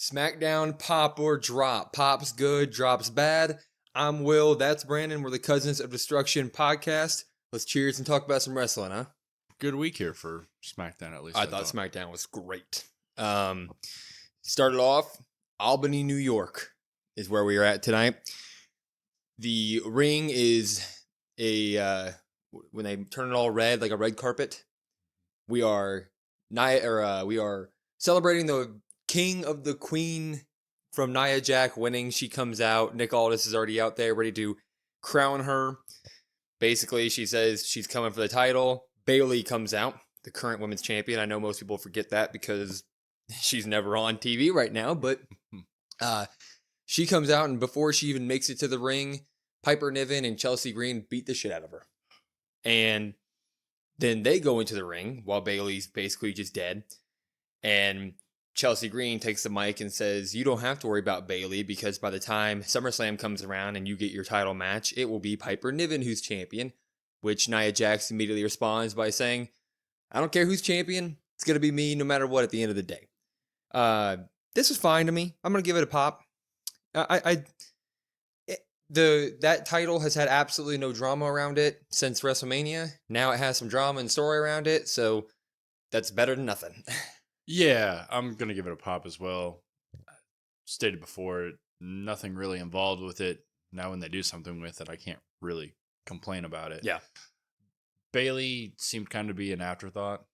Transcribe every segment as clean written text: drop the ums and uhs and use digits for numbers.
Smackdown, pop or drop. Pop's good, drop's bad. I'm Will, that's Brandon. We're the Cousins of Destruction podcast. Let's cheers and talk about some wrestling, huh? Good week here for SmackDown, at least. I thought SmackDown was great. Started off, Albany, New York is where we are at tonight. The ring is when they turn it all red, like a red carpet. We are celebrating the King of the Queen from Nia Jax winning. She comes out. Nick Aldis is already out there ready to crown her. Basically, she says she's coming for the title. Bayley comes out, the current women's champion. I know most people forget that because she's never on TV right now, but she comes out, and before she even makes it to the ring, Piper Niven and Chelsea Green beat the shit out of her. And then they go into the ring while Bayley's basically just dead. And Chelsea Green takes the mic and says, you don't have to worry about Bayley because by the time SummerSlam comes around and you get your title match, it will be Piper Niven who's champion, which Nia Jax immediately responds by saying, I don't care who's champion. It's going to be me no matter what at the end of the day. This was fine to me. I'm going to give it a pop. That title has had absolutely no drama around it since WrestleMania. Now it has some drama and story around it, so that's better than nothing. Yeah, I'm going to give it a pop as well. Stated before, nothing really involved with it. Now when they do something with it, I can't really complain about it. Yeah. Bayley seemed kind of be an afterthought,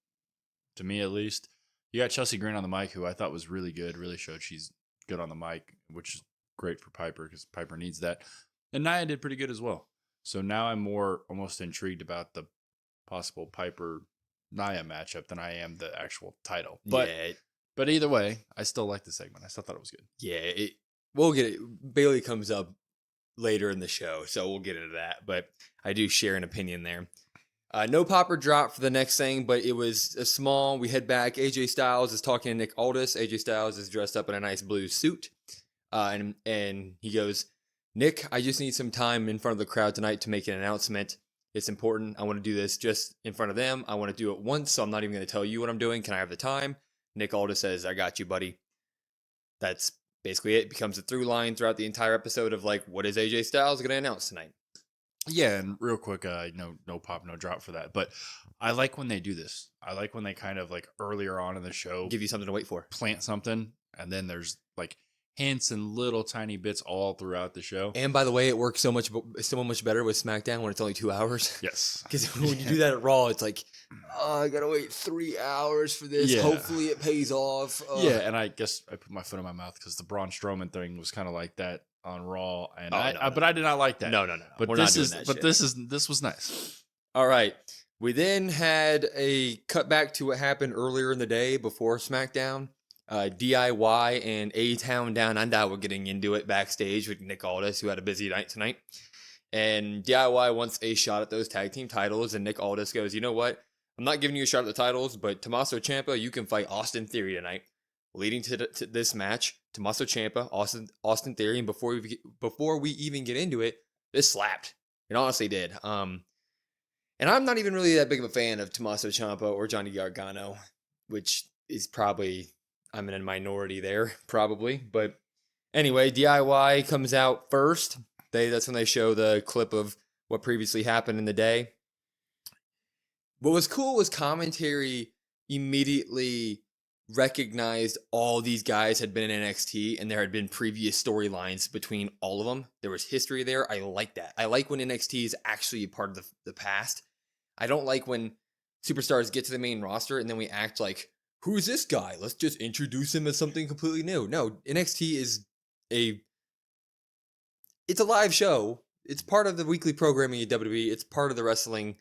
to me at least. You got Chelsea Green on the mic, who I thought was really good, really showed she's good on the mic, which is great for Piper because Piper needs that. And Nia did pretty good as well. So now I'm more almost intrigued about the possible Piper Nia matchup than I am the actual title. But but either way, I still like the segment. I still thought it was good. Yeah, we'll get it. Bayley comes up later in the show, so we'll get into that. But I do share an opinion there. No pop or drop for the next thing, but it was a small. We head back. AJ Styles is talking to Nick Aldis. AJ Styles is dressed up in a nice blue suit. And he goes, Nick, I just need some time in front of the crowd tonight to make an announcement. It's important. I want to do this just in front of them. I want to do it once, so I'm not even going to tell you what I'm doing. Can I have the time? Nick Aldis says, I got you, buddy. That's basically it. It becomes a through line throughout the entire episode of like, what is AJ Styles going to announce tonight? Yeah, and real quick, no pop, no drop for that. But I like when they do this. I like when they kind of like earlier on in the show give you something to wait for. Plant something, and then there's like hints and little tiny bits all throughout the show. And by the way, it works so much better with SmackDown when it's only 2 hours. Yes. Because when you do that at Raw, it's like, oh, I got to wait 3 hours for this. Yeah. Hopefully it pays off. Yeah, and I guess I put my foot in my mouth because the Braun Strowman thing was kind of like that on Raw, and but I did not like that. No. But this was nice. All right. We then had a cutback to what happened earlier in the day before SmackDown. DIY and A-Town Down Under were getting into it backstage with Nick Aldis, who had a busy night tonight. And DIY wants a shot at those tag team titles, and Nick Aldis goes, you know what? I'm not giving you a shot at the titles, but Tommaso Ciampa, you can fight Austin Theory tonight. Leading to this match, Tommaso Ciampa, Austin Theory, and before we even get into it, this slapped. It honestly did. And I'm not even really that big of a fan of Tommaso Ciampa or Johnny Gargano, which is probably, I'm in a minority there, probably. But anyway, DIY comes out first. That's when they show the clip of what previously happened in the day. What was cool was commentary immediately recognized all these guys had been in NXT and there had been previous storylines between all of them. There was history there. I like that. I like when NXT is actually a part of the past. I don't like when superstars get to the main roster and then we act like, who's this guy? Let's just introduce him as something completely new. No, NXT is it's a live show. It's part of the weekly programming at WWE. It's part of the wrestling,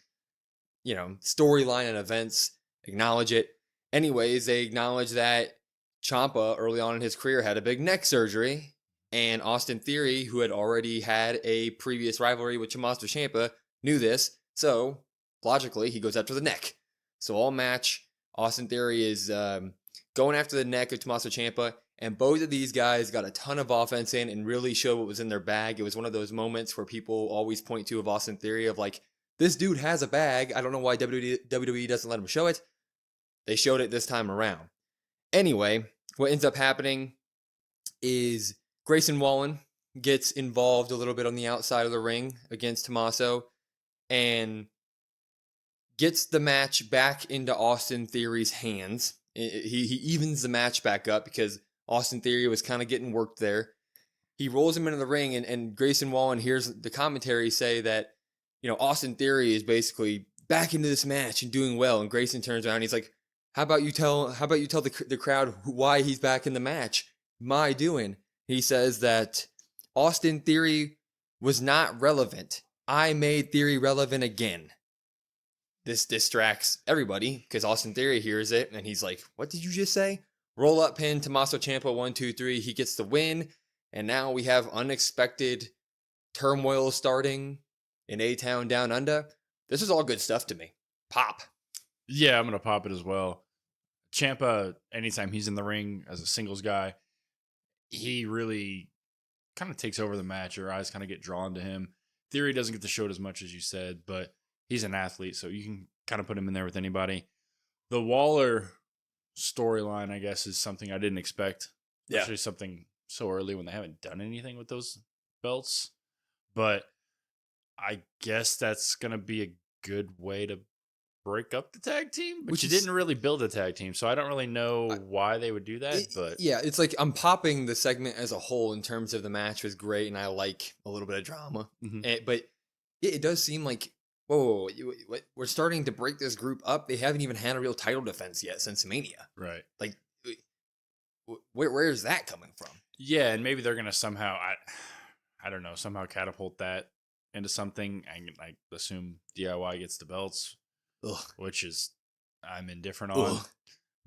storyline and events. Acknowledge it. Anyways, they acknowledge that Ciampa early on in his career had a big neck surgery, and Austin Theory, who had already had a previous rivalry with Tommaso Ciampa, knew this. So logically, he goes after the neck. So all match, Austin Theory is going after the neck of Tommaso Ciampa, and both of these guys got a ton of offense in and really showed what was in their bag. It was one of those moments where people always point to of Austin Theory of like, this dude has a bag. I don't know why WWE doesn't let him show it. They showed it this time around. Anyway, what ends up happening, is Grayson Wallen gets involved a little bit on the outside of the ring against Tommaso and gets the match back into Austin Theory's hands. He evens the match back up because Austin Theory was kind of getting worked there. He rolls him into the ring, and Grayson Wallen hears the commentary say that, Austin Theory is basically back into this match and doing well. And Grayson turns around and he's like, how about you tell the crowd why he's back in the match? My doing. He says that Austin Theory was not relevant. I made Theory relevant again. This distracts everybody because Austin Theory hears it and he's like, what did you just say? Roll up pin, Tommaso Ciampa, 1, 2, 3. He gets the win. And now we have unexpected turmoil starting in A-Town Down Under. This is all good stuff to me. Pop. Yeah, I'm going to pop it as well. Ciampa, anytime he's in the ring as a singles guy, he really kind of takes over the match. Your eyes kind of get drawn to him. Theory doesn't get the show as much as you said, but he's an athlete, so you can kind of put him in there with anybody. The Waller storyline, I guess, is something I didn't expect. Yeah. Especially something so early when they haven't done anything with those belts. But I guess that's going to be a good way to break up the tag team. But you didn't really build a tag team, so I don't really know why they would do that. But yeah, it's like I'm popping the segment as a whole in terms of the match was great, and I like a little bit of drama. Mm-hmm. But it does seem like, whoa, we're starting to break this group up. They haven't even had a real title defense yet since Mania. Right. Like, where is that coming from? Yeah, and maybe they're going to somehow, I don't know, somehow catapult that into something. I assume DIY gets the belts, which is I'm indifferent on.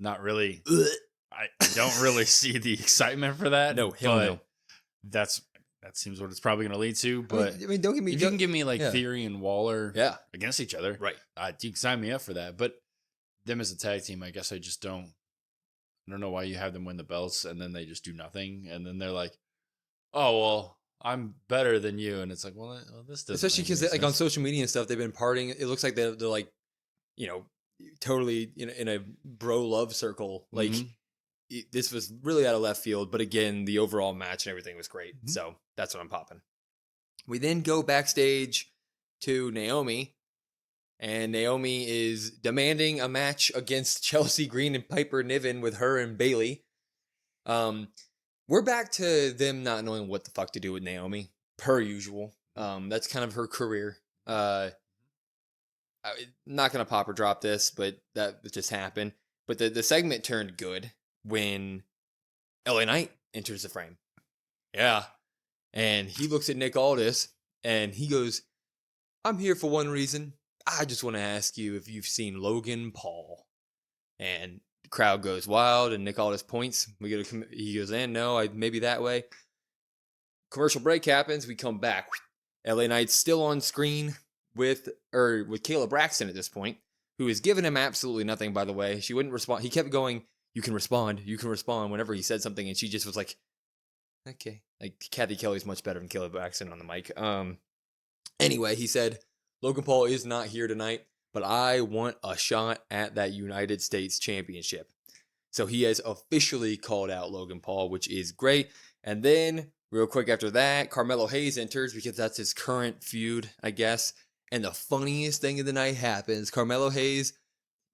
Not really. I don't really see the excitement for that. No, hell no. That seems what it's probably going to lead to. But I mean, don't get me. If you can give me like Theory and Waller against each other, right? You can sign me up for that. But them as a tag team, I guess I just don't. I don't know why you have them win the belts and then they just do nothing, and then they're like, "Oh well, I'm better than you," and it's like, "Well, this doesn't." Especially because like on social media and stuff, they've been partying. It looks like they're like, totally in a bro love circle. Like this was really out of left field, but again, the overall match and everything was great. Mm-hmm. So that's what I'm popping. We then go backstage to Naomi. And Naomi is demanding a match against Chelsea Green and Piper Niven with her and Bayley. We're back to them not knowing what the fuck to do with Naomi, per usual. That's kind of her career. I'm not going to pop or drop this, but that just happened. But the segment turned good when LA Knight enters the frame. Yeah. And he looks at Nick Aldis and he goes, I'm here for one reason. I just want to ask you if you've seen Logan Paul. And the crowd goes wild, and Nick Aldis points. He goes, no, maybe that way. Commercial break happens. We come back. LA Knight's still on screen with Kayla Braxton at this point, who is giving him absolutely nothing, by the way. She wouldn't respond. He kept going, you can respond whenever he said something, and she just was like, okay. Like, Kathy Kelly's much better than Kayla Braxton on the mic. Anyway, he said, Logan Paul is not here tonight, but I want a shot at that United States Championship. So he has officially called out Logan Paul, which is great. And then, real quick after that, Carmelo Hayes enters because that's his current feud, I guess. And the funniest thing of the night happens. Carmelo Hayes,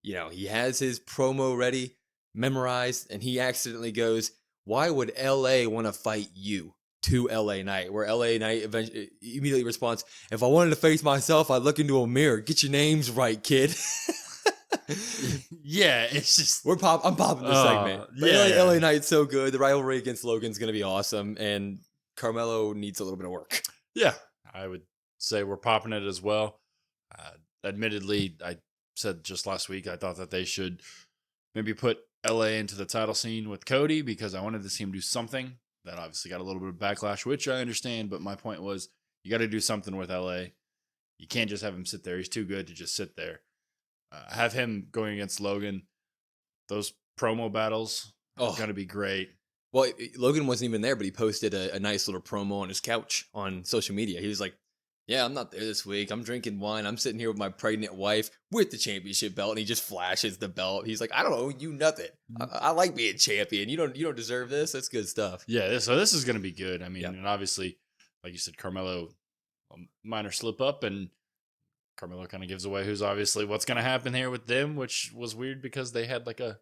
he has his promo ready, memorized, and he accidentally goes, why would LA want to fight you? To LA Knight, where LA Knight immediately responds, if I wanted to face myself, I'd look into a mirror. Get your names right, kid. Yeah, it's just I'm popping this segment. But LA Knight's so good. The rivalry against Logan's gonna be awesome, and Carmelo needs a little bit of work. Yeah, I would say we're popping it as well. Admittedly, I said just last week I thought that they should maybe put LA into the title scene with Cody because I wanted to see him do something. That obviously got a little bit of backlash, which I understand, but my point was you got to do something with LA. You can't just have him sit there. He's too good to just sit there. Have him going against Logan. Those promo battles are going to be great. Well, Logan wasn't even there, but he posted a nice little promo on his couch on social media. He was like, Yeah, I'm not there this week. I'm drinking wine. I'm sitting here with my pregnant wife with the championship belt, and he just flashes the belt. He's like, I don't owe you nothing. I like being champion. You don't deserve this. That's good stuff. Yeah, so this is going to be good. I mean, Yep. and obviously, like you said, Carmelo, a minor slip up, and Carmelo kind of gives away who's obviously what's going to happen here with them, which was weird because they had like a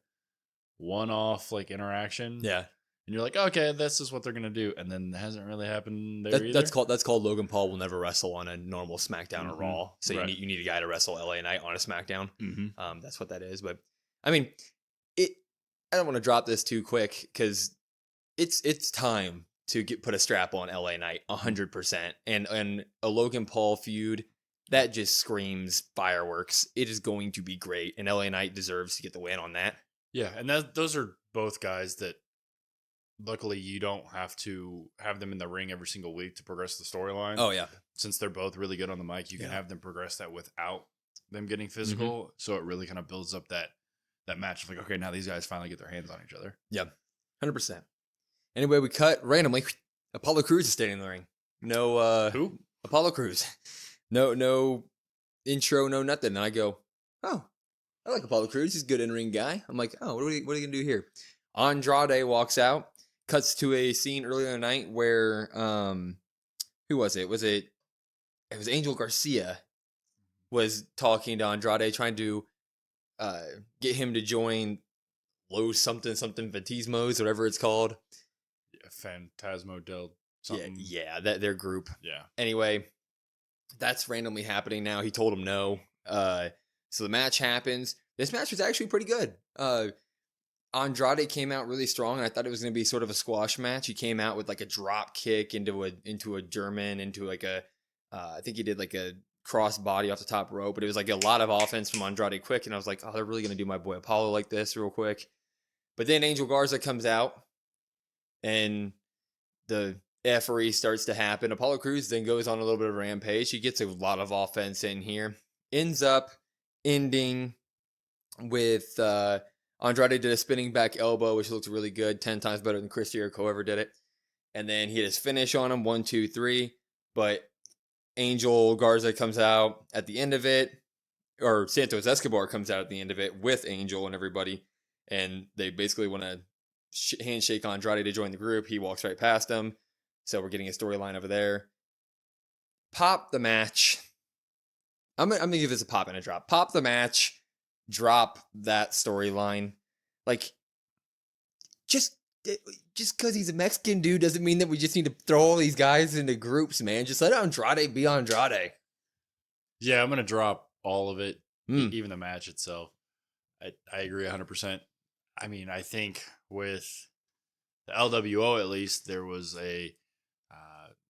one-off like interaction, Yeah. and you're like, okay, this is what they're going to do, and then it hasn't really happened there That, either. that's called Logan Paul will never wrestle on a normal SmackDown or Mhm. Raw. So Right. you need a guy to wrestle LA Knight on a SmackDown. Mm-hmm. That's what that is. But I mean, it. I don't want to drop this too quick because it's time to put a strap on LA Knight 100%. And a Logan Paul feud that just screams fireworks. It is going to be great, and LA Knight deserves to get the win on that. Yeah, and those are both guys that luckily you don't have to have them in the ring every single week to progress the storyline. Oh yeah, Since they're both really good on the mic, you can Yeah. have them progress that without them getting physical. So it really kind of builds up that match of like, okay, now these guys finally get their hands on each other. yeah, 100%. Anyway, we cut randomly. Apollo Crews is standing in the ring. No, Who? Apollo Crews. No intro, no nothing. And I go, oh, I like Apollo Crews. He's a good in-ring guy. I'm like, oh, what are you gonna do here? Andrade walks out, cuts to a scene earlier in the night where who was it? It was Angel Garcia was talking to Andrade, trying to get him to join Los something Batismos, whatever it's called. Yeah, Phantasmo del something. Yeah, that their group. Yeah. Anyway, that's randomly happening now. He told him no. So the match happens. This match was actually pretty good. Andrade came out really strong, and I thought it was going to be sort of a squash match. He came out with like a drop kick into a German, into like a I think he did like a cross body off the top rope, but it was like a lot of offense from Andrade quick, and I was like, oh, they're really going to do my boy Apollo like this real quick. But then Angel Garza comes out, and the effery starts to happen. Apollo Crews then goes on a little bit of a rampage. He gets a lot of offense in here. Ends up ending with Andrade did a spinning back elbow, which looked really good, 10 times better than Chris Jericho ever did it. And then he had his finish on him, 1, 2, 3. But Angel Garza comes out at the end of it, or Santos Escobar comes out at the end of it with Angel and everybody. And they basically want to handshake Andrade to join the group. He walks right past them. So we're getting a storyline over there. Pop the match. I'm gonna give this a pop and a drop. Pop the match. Drop that storyline. Like, just because he's a Mexican dude doesn't mean that we just need to throw all these guys into groups, man. Just let Andrade be Andrade. Yeah, I'm going to drop all of it, Mm. even the match itself. I agree 100%. I mean, I think with the LWO, at least, there was a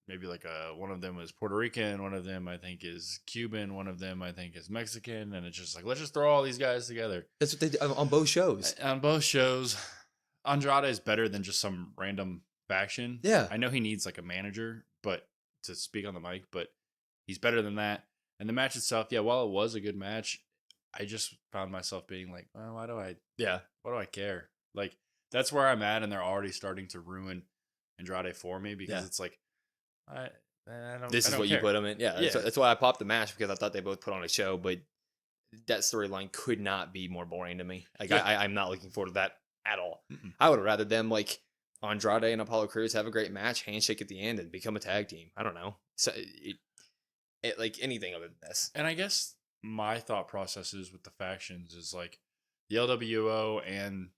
maybe like one of them was Puerto Rican, one of them I think is Cuban, one of them I think is Mexican, and it's just like, let's just throw all these guys together. That's what they do on both shows. On both shows, Andrade is better than just some random faction. Yeah. I know he needs like a manager, but to speak on the mic, but he's better than that. And the match itself, yeah, while it was a good match, I just found myself being like, well, why do I care? Like, that's where I'm at, and they're already starting to ruin Andrade for me because it's like, I don't. This I is don't what you care. put them in. Yeah. That's why I popped the match, because I thought they both put on a show, but that storyline could not be more boring to me. Like, Yeah. I'm not looking forward to that at all. Mm-mm. I would have rather them, like, Andrade and Apollo Crews have a great match, handshake at the end, and become a tag team. I don't know. So like anything other than this. And I guess my thought processes with the factions is like the LWO and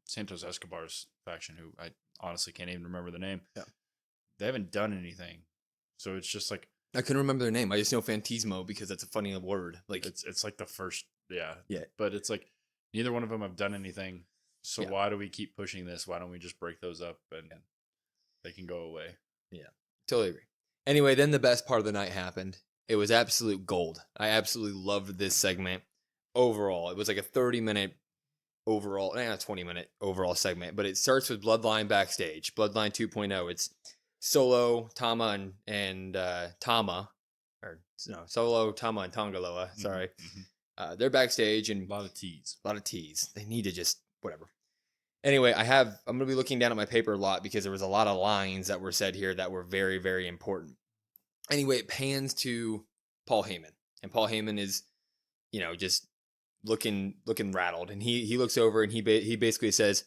Santos Escobar's faction, who I honestly can't even remember the name. Yeah. They haven't done anything. So it's just like, I couldn't remember their name. I just know Phantasmo because that's a funny word. Like, it's like the first, yeah. Yeah. But it's like neither one of them have done anything. So Yeah. why do we keep pushing this? Why don't we just break those up and they can go away? yeah, totally agree. Anyway, then the best part of the night happened. It was absolute gold. I absolutely loved this segment overall. It was like a 30-minute overall, a 20-minute overall segment, but it starts with Bloodline backstage. Bloodline 2.0. It's Solo, Tama, and Tama, or no, Solo, Tama, and Tongaloa. Sorry. Mm-hmm. They're backstage, and A lot of teas. a lot of T's. They need to just whatever. Anyway, I'm gonna be looking down at my paper a lot because there was a lot of lines that were said here that were very, very important. Anyway, it pans to Paul Heyman, and Paul Heyman is, just looking rattled, and he looks over and he basically says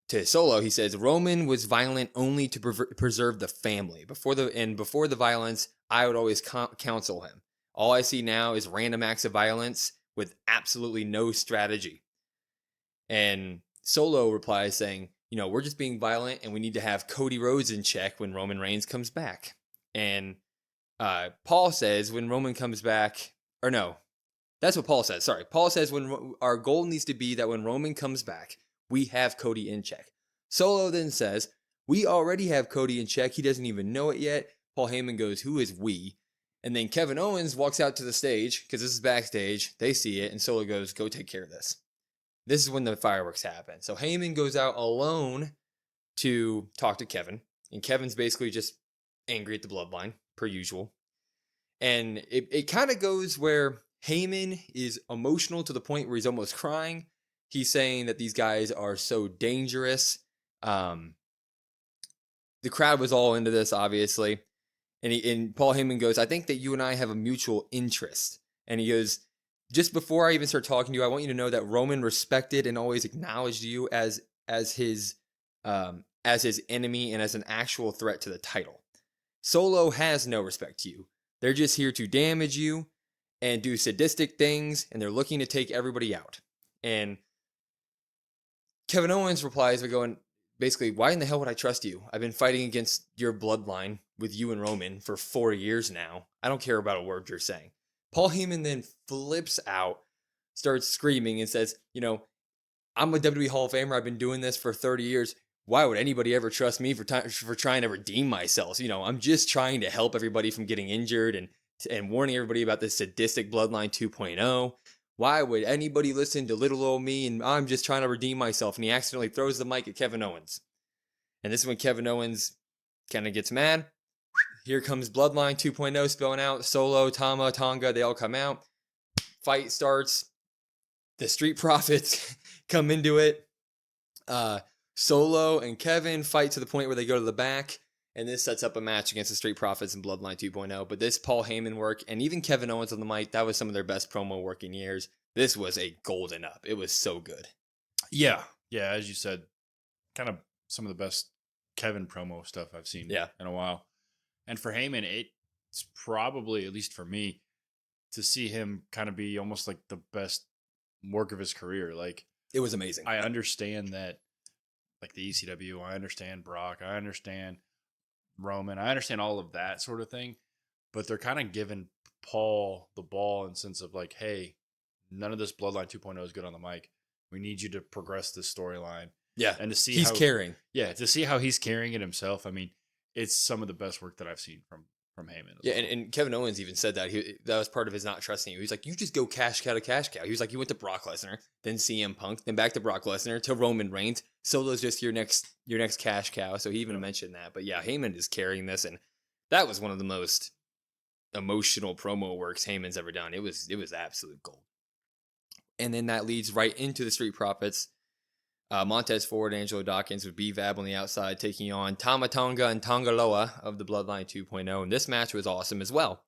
to Solo, he says Roman was violent only to preserve the family. Before the violence, I would always counsel him. All I see now is random acts of violence with absolutely no strategy. And Solo replies saying, we're just being violent and we need to have Cody Rhodes in check when Roman Reigns comes back. And Paul says when Roman comes back, or no, that's what Paul says. Sorry. Paul says when our goal needs to be that when Roman comes back, we have Cody in check. Solo then says, we already have Cody in check. He doesn't even know it yet. Paul Heyman goes, who is we? And then Kevin Owens walks out to the stage because this is backstage. They see it and Solo goes, go take care of this. This is when the fireworks happen. So Heyman goes out alone to talk to Kevin. And Kevin's basically just angry at the bloodline, per usual. And it kind of goes where Heyman is emotional to the point where he's almost crying. He's saying that these guys are so dangerous. The crowd was all into this, obviously. And Paul Heyman goes, I think that you and I have a mutual interest. And he goes, just before I even start talking to you, I want you to know that Roman respected and always acknowledged you as his enemy and as an actual threat to the title. Solo has no respect to you. They're just here to damage you and do sadistic things, and they're looking to take everybody out. And Kevin Owens replies by going, basically, why in the hell would I trust you? I've been fighting against your bloodline with you and Roman for 4 years now. I don't care about a word you're saying. Paul Heyman then flips out, starts screaming, and says, I'm a WWE Hall of Famer. I've been doing this for 30 years. Why would anybody ever trust me for trying to redeem myself? I'm just trying to help everybody from getting injured and warning everybody about this sadistic bloodline 2.0. Why would anybody listen to little old me? And I'm just trying to redeem myself. And he accidentally throws the mic at Kevin Owens. And this is when Kevin Owens kind of gets mad. Here comes Bloodline 2.0 spilling out. Solo, Tama, Tonga, they all come out. Fight starts. The Street Profits come into it. Solo and Kevin fight to the point where they go to the back. And this sets up a match against the Street Profits and Bloodline 2.0. But this Paul Heyman work and even Kevin Owens on the mic, that was some of their best promo work in years. This was a golden up. It was so good. Yeah. Yeah, as you said, kind of some of the best Kevin promo stuff I've seen in a while. And for Heyman, it's probably, at least for me, to see him kind of be almost like the best work of his career. Like, it was amazing. I understand that, like the ECW, I understand Brock, I understand Roman, I understand all of that sort of thing, but they're kind of giving Paul the ball in the sense of like, hey, none of this Bloodline 2.0 is good on the mic. We need you to progress this storyline. Yeah. And to see he's carrying. Yeah, to see how he's carrying it himself. I mean, it's some of the best work that I've seen from Heyman. Yeah, and Kevin Owens even said that that was part of his not trusting you. He's like, you just go cash cow to cash cow. He was like, you went to Brock Lesnar, then CM Punk, then back to Brock Lesnar to Roman Reigns. Solo's just your next cash cow. So he even mentioned that. But yeah, Heyman is carrying this, and that was one of the most emotional promo works Heyman's ever done. It was absolute gold. And then that leads right into the Street Profits. Montez Ford and Angelo Dawkins with B-Vab on the outside taking on Tama Tonga and Tonga Loa of the Bloodline 2.0. And this match was awesome as well.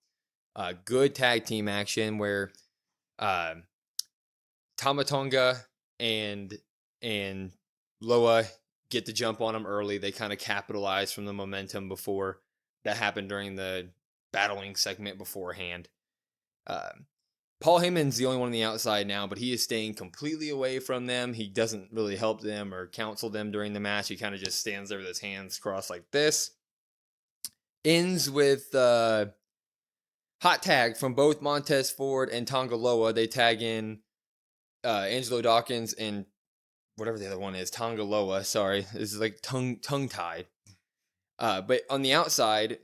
Good tag team action where Tama Tonga and Loa get the jump on him early. They kind of capitalize from the momentum before that happened during the battling segment beforehand. Paul Heyman's the only one on the outside now, but he is staying completely away from them. He doesn't really help them or counsel them during the match. He kind of just stands there with his hands crossed like this. Ends with hot tag from both Montez Ford and Tonga Loa. They tag in Angelo Dawkins and whatever the other one is, Tonga Loa. Sorry, this is like tongue-tied. But on the outside,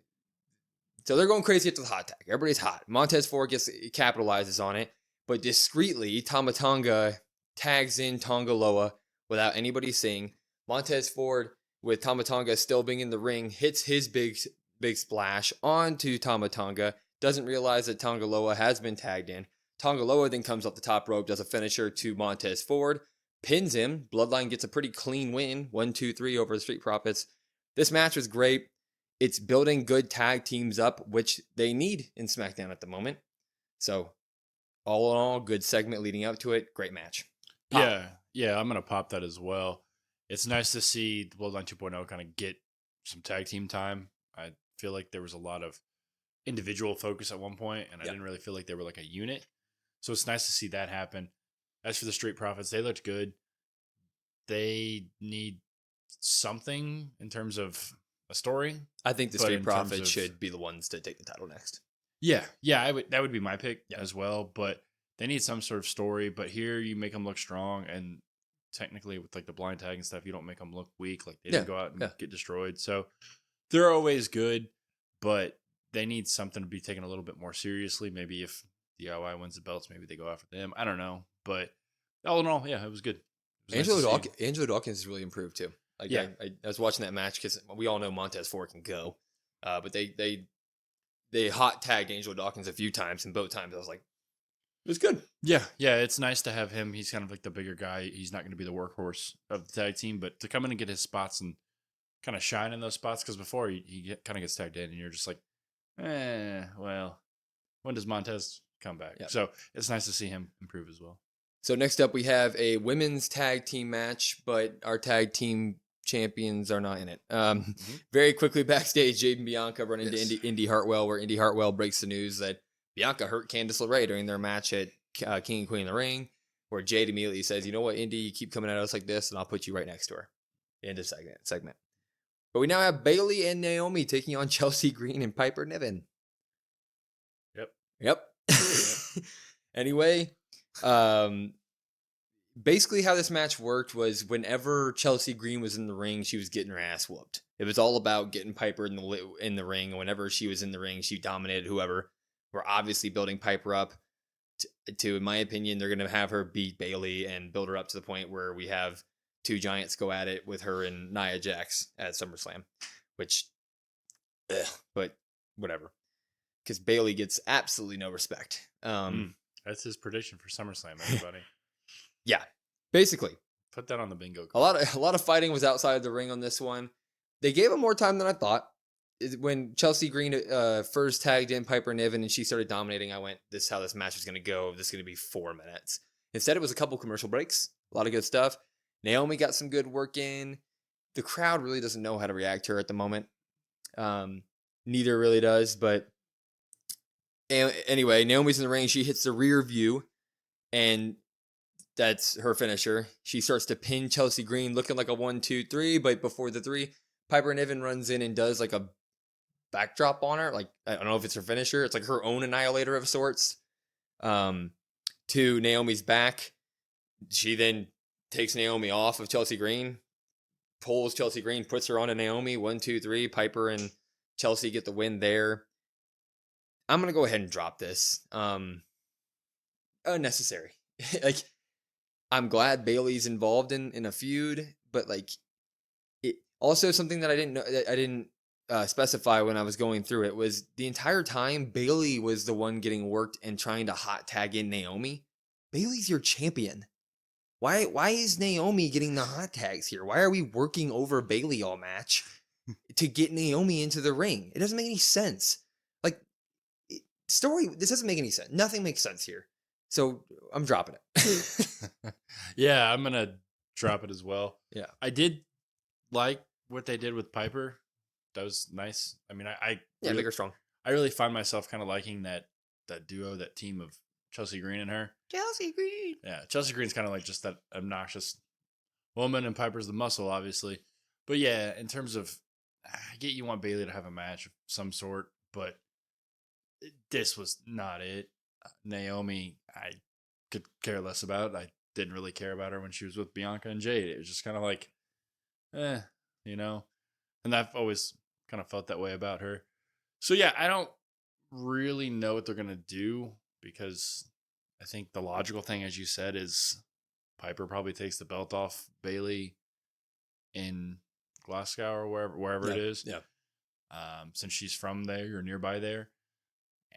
so they're going crazy after the hot tag. Everybody's hot. Montez Ford capitalizes on it, but discreetly, Tama Tonga tags in Tonga Loa without anybody seeing. Montez Ford, with Tama Tonga still being in the ring, hits his big splash onto Tama Tonga. Doesn't realize that Tonga Loa has been tagged in. Tonga Loa then comes up the top rope, does a finisher to Montez Ford, pins him. Bloodline gets a pretty clean win, 1-2-3 over the Street Profits. This match was great. it's building good tag teams up, which they need in SmackDown at the moment. So, all in all, good segment leading up to it. Great match. Pop. Yeah, I'm gonna pop that as well. It's nice to see the Bloodline 2.0 kind of get some tag team time. I feel like there was a lot of individual focus at one point, and I didn't really feel like they were like a unit. So it's nice to see that happen. As for the Street Profits, they looked good. They need something in terms of a story. I think the But Street in terms Profits of- should be the ones to take the title next. Yeah, that would be my pick as well. But they need some sort of story. But here you make them look strong, and technically with like the blind tag and stuff, you don't make them look weak. Like they didn't go out and get destroyed. So they're always good, but they need something to be taken a little bit more seriously. Maybe if DIY wins the belts, maybe they go after them. I don't know, but all in all, yeah, it was good. It was nice to see. Angelo Dawkins has really improved too. Like I was watching that match because we all know Montez Ford can go, but they hot tagged Angelo Dawkins a few times, and both times I was like, it was good. Yeah, it's nice to have him. He's kind of like the bigger guy. He's not going to be the workhorse of the tag team, but to come in and get his spots and kind of shine in those spots, because before he kind of gets tagged in, and you're just like, well, when does Montez come back? Yep. So it's nice to see him improve as well. So next up, we have a women's tag team match, but our tag team champions are not in it. Very quickly backstage, Jade and Bianca run into Indy Hartwell, where Indy Hartwell breaks the news that Bianca hurt Candice LeRae during their match at King and Queen of the Ring, where Jade immediately says, you know what, Indy, you keep coming at us like this, and I'll put you right next to her. End of segment. But we now have Bayley and Naomi taking on Chelsea Green and Piper Niven. Yep. Anyway, basically how this match worked was whenever Chelsea Green was in the ring, she was getting her ass whooped. It was all about getting Piper in the ring. And whenever she was in the ring, she dominated whoever. We're obviously building Piper up to, in my opinion, they're going to have her beat Bayley and build her up to the point where we have two giants go at it with her and Nia Jax at SummerSlam, but whatever. Because Bayley gets absolutely no respect. That's his prediction for SummerSlam, everybody. Yeah, basically. Put that on the bingo card. A lot of fighting was outside the ring on this one. They gave him more time than I thought. When Chelsea Green first tagged in Piper Niven and she started dominating, I went, this is how this match is going to go. This is going to be 4 minutes. Instead, it was a couple commercial breaks. A lot of good stuff. Naomi got some good work in. The crowd really doesn't know how to react to her at the moment. Neither really does, but anyway, Naomi's in the ring. She hits the rear view, and that's her finisher. She starts to pin Chelsea Green, looking like a 1, 2, 3, but before the 3, Piper Niven runs in and does like a backdrop on her. Like, I don't know if it's her finisher. It's like her own annihilator of sorts. To Naomi's back. She then takes Naomi off of Chelsea Green, pulls Chelsea Green, puts her on to Naomi. 1, 2, 3. Piper and Chelsea get the win there. I'm going to go ahead and drop this. Unnecessary. Like, I'm glad Bayley's involved in a feud, but like, it also something that I didn't know, that I didn't specify when I was going through it was the entire time Bayley was the one getting worked and trying to hot tag in Naomi. Bayley's your champion. Why is Naomi getting the hot tags here? Why are we working over Bayley all match to get Naomi into the ring? It doesn't make any sense. Like, this doesn't make any sense. Nothing makes sense here. So I'm dropping it. Yeah, I'm gonna drop it as well. Yeah, I did like what they did with Piper. That was nice. I mean, I make her strong. I really find myself kind of liking that duo, that team of Chelsea Green and her. Chelsea Green. Yeah, Chelsea Green's kind of like just that obnoxious woman, and Piper's the muscle, obviously. But yeah, in terms of, I get you want Bayley to have a match of some sort, but this was not it. Naomi, I could care less about. I didn't really care about her when she was with Bianca and Jade. It was just kind of like, you know? And I've always kind of felt that way about her. So yeah, I don't really know what they're going to do, because I think the logical thing, as you said, is Piper probably takes the belt off Bayley in Glasgow or wherever it is. Yeah. Since she's from there or nearby there.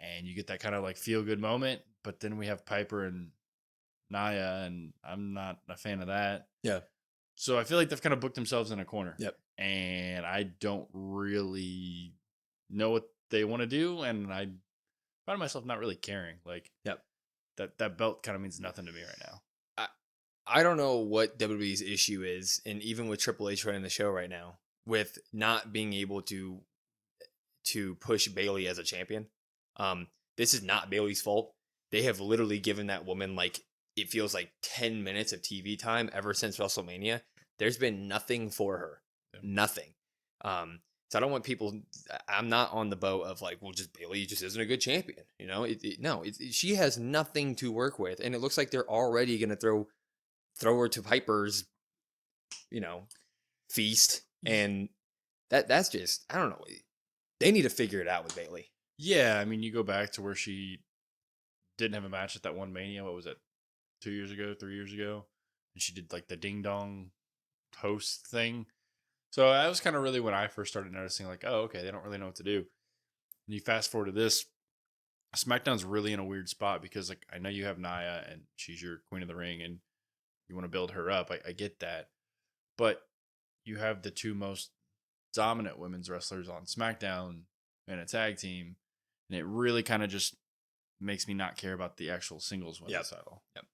And you get that kind of like feel good moment, but then we have Piper and Nia, and I'm not a fan of that. Yeah. So I feel like they've kind of booked themselves in a corner. Yep. and I don't really know what they want to do, and I find myself not really caring. Like, Yep. that belt kind of means nothing to me right now. I don't know what WWE's issue is, and even with Triple H running the show right now, with not being able to push Bailey as a champion. This is not Bailey's fault. They have literally given that woman like it feels like 10 minutes of TV time ever since WrestleMania. There's been nothing for her. Yeah. Nothing. So I don't want people. I'm not on the boat of like, well, just Bailey just isn't a good champion. You know, no, she has nothing to work with, and it looks like they're already going to throw her to Piper's, you know, feast, and that's just I don't know. They need to figure it out with Bailey. Yeah, I mean, you go back to where she didn't have a match at that one Mania. What was it? 2 years ago, 3 years ago, and she did like the ding dong host thing. So that was kind of really when I first started noticing, like, oh, okay, they don't really know what to do. And you fast forward to this, SmackDown's really in a weird spot because, like, I know you have Nia and she's your queen of the ring, and you want to build her up. I get that, but you have the two most dominant women's wrestlers on SmackDown and a tag team, and it really kind of just makes me not care about the actual singles women's title. Yep.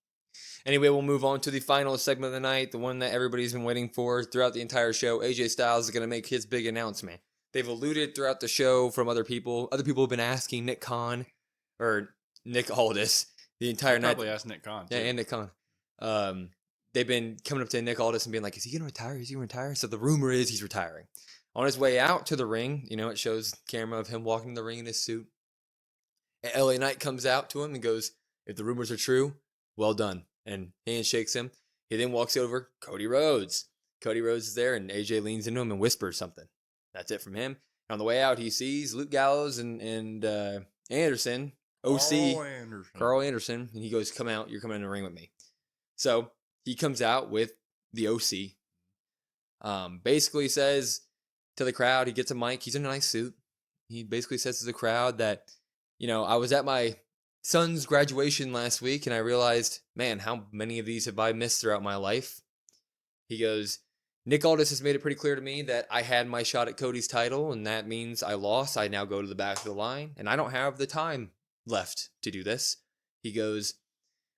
Anyway, we'll move on to the final segment of the night, the one that everybody's been waiting for throughout the entire show. AJ Styles is going to make his big announcement. They've alluded throughout the show from other people. Other people have been asking Nick Khan or Nick Aldis the entire night. Probably asked Nick Khan. Yeah, and Nick Khan. They've been coming up to Nick Aldis and being like, is he going to retire? Is he going to retire? So the rumor is he's retiring. On his way out to the ring, you know, it shows camera of him walking the ring in his suit. And LA Knight comes out to him and goes, if the rumors are true, well done. And handshakes him. He then walks over, Cody Rhodes. Cody Rhodes is there, and AJ leans into him and whispers something. That's it from him. And on the way out, he sees Luke Gallows and Anderson, OC, Carl Anderson, and he goes, come out, you're coming in the ring with me. So he comes out with the OC. Basically says to the crowd, he gets a mic, he's in a nice suit. He basically says to the crowd that, you know, I was at my son's graduation last week and I realized, man, how many of these have I missed throughout my life? He goes, Nick Aldis has made it pretty clear to me that I had my shot at Cody's title, and that means I lost. I now go to the back of the line, and I don't have the time left to do this. He goes,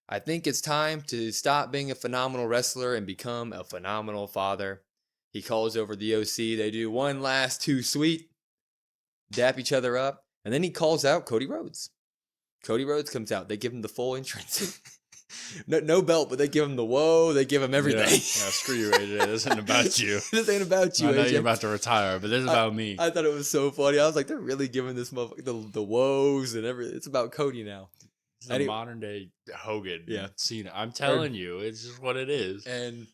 I think it's time to stop being a phenomenal wrestler and become a phenomenal father. He calls over the OC. They do one last too sweet, dap each other up, and then he calls out Cody Rhodes. Cody Rhodes comes out. They give him the full entrance. no belt, but they give him the whoa. They give him everything. Yeah, screw you, AJ. This isn't about you. This ain't about you, I know AJ. you're about to retire, but this is about me. I thought it was so funny. I was like, they're really giving this motherfucker the woes and everything. It's about Cody now. It's a modern day Hogan. Yeah. Cena. I'm telling you, it's just what it is. And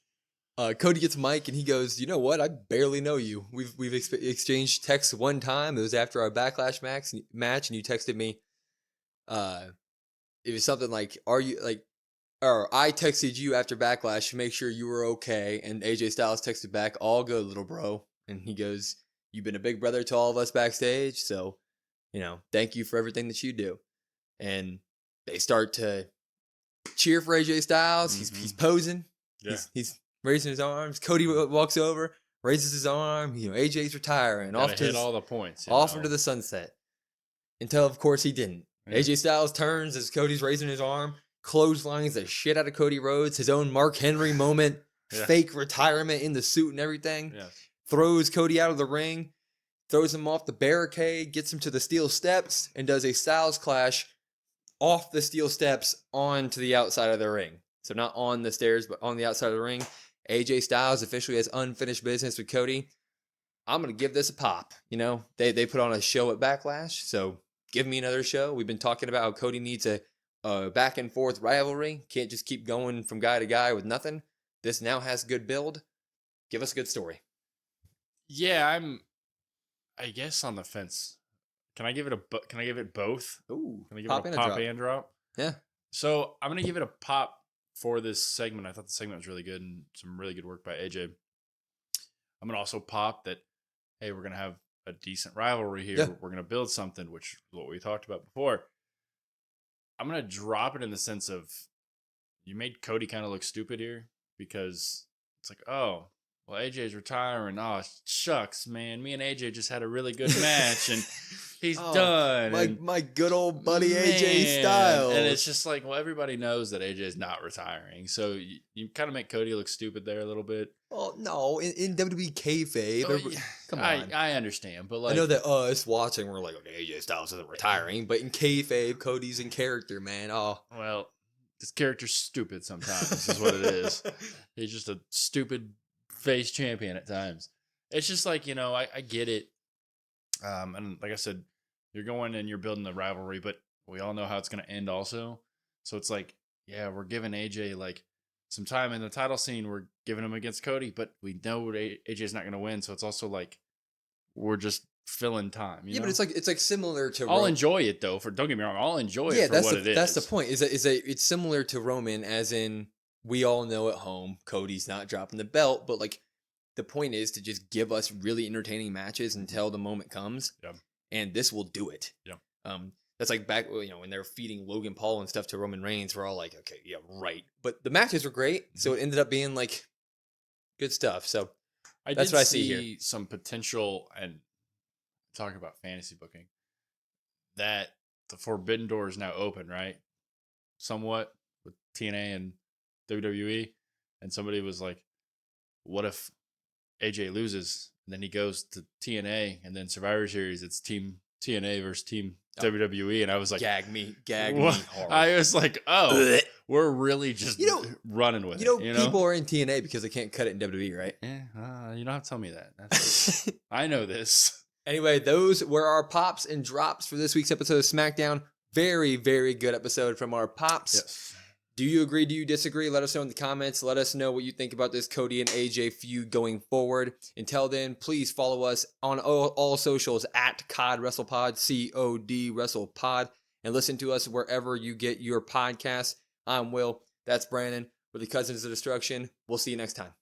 Cody gets Mike, and he goes, you know what? I barely know you. We've exchanged texts one time. It was after our Backlash match, and you texted me. It was something like, "Are you like?" Or I texted you after Backlash to make sure you were okay, and AJ Styles texted back, "All good, little bro." And he goes, "You've been a big brother to all of us backstage, so you know, thank you for everything that you do." And they start to cheer for AJ Styles. Mm-hmm. He's posing. Yeah. He's raising his arms. Cody walks over, raises his arm. You know, AJ's retiring. Gotta off to hit all the points. off into the sunset. Until, of course, he didn't. Yeah. AJ Styles turns as Cody's raising his arm, clotheslines the shit out of Cody Rhodes, his own Mark Henry moment, fake retirement in the suit and everything. Yeah. Throws Cody out of the ring, throws him off the barricade, gets him to the steel steps, and does a Styles clash off the steel steps onto the outside of the ring. So not on the stairs, but on the outside of the ring. AJ Styles officially has unfinished business with Cody. I'm going to give this a pop. You know, they put on a show at Backlash, so give me another show. We've been talking about how Cody needs a back and forth rivalry. Can't just keep going from guy to guy with nothing. This now has good build. Give us a good story. Yeah, I guess on the fence. Can I give it both? Ooh, can I give it a pop and drop? Yeah. So I'm gonna give it a pop for this segment. I thought the segment was really good and some really good work by AJ. I'm gonna also pop that. Hey, we're gonna have a decent rivalry here. Yeah. We're gonna build something, which is what we talked about before. I'm gonna drop it in the sense of you made Cody kind of look stupid here because it's like, oh, well, AJ's retiring. Oh, shucks, man. Me and AJ just had a really good match, and he's done. My good old buddy Man. AJ Styles. And it's just like, well, everybody knows that AJ's not retiring. So you kind of make Cody look stupid there a little bit. Well, no, in WWE kayfabe, come on. I understand, but like, I know that us watching, we're like, okay, AJ Styles isn't retiring, but in kayfabe, Cody's in character, man. Oh, well, this character's stupid sometimes, is what it is. He's just a stupid face champion at times. It's just like, I get it. And like I said, you're going and you're building the rivalry, but we all know how it's going to end also. So it's like, yeah, we're giving AJ like some time in the title scene. We're giving him against Cody, but we know AJ's not going to win. So it's also like, we're just filling time. You know? But it's like similar to. I'll enjoy it though. Don't get me wrong. I'll enjoy it for what it is. That's the point. It's similar to Roman, as in we all know at home Cody's not dropping the belt, but like the point is to just give us really entertaining matches until the moment comes. Yeah. And this will do it. Yeah. That's like back, when they were feeding Logan Paul and stuff to Roman Reigns, we're all like, okay, yeah, right. But the matches were great, so it ended up being like good stuff. So that's what I see here. Some potential, and talking about fantasy booking, that the forbidden door is now open, right? Somewhat with TNA and WWE, and somebody was like, "What if AJ loses, and then he goes to TNA, and then Survivor Series, it's Team TNA versus Team WWE," and I was like, "Gag me hard." I was like, "Oh, we're really just running with it." People are in TNA because they can't cut it in WWE, right? Yeah, you don't have to tell me that. I know this. Anyway, those were our pops and drops for this week's episode of SmackDown. Very, very good episode from our pops. Yes. Do you agree? Do you disagree? Let us know in the comments. Let us know what you think about this Cody and AJ feud going forward. Until then, please follow us on all socials at COD WrestlePod, COD WrestlePod, and listen to us wherever you get your podcasts. I'm Will. That's Brandon. We're the Cousins of Destruction. We'll see you next time.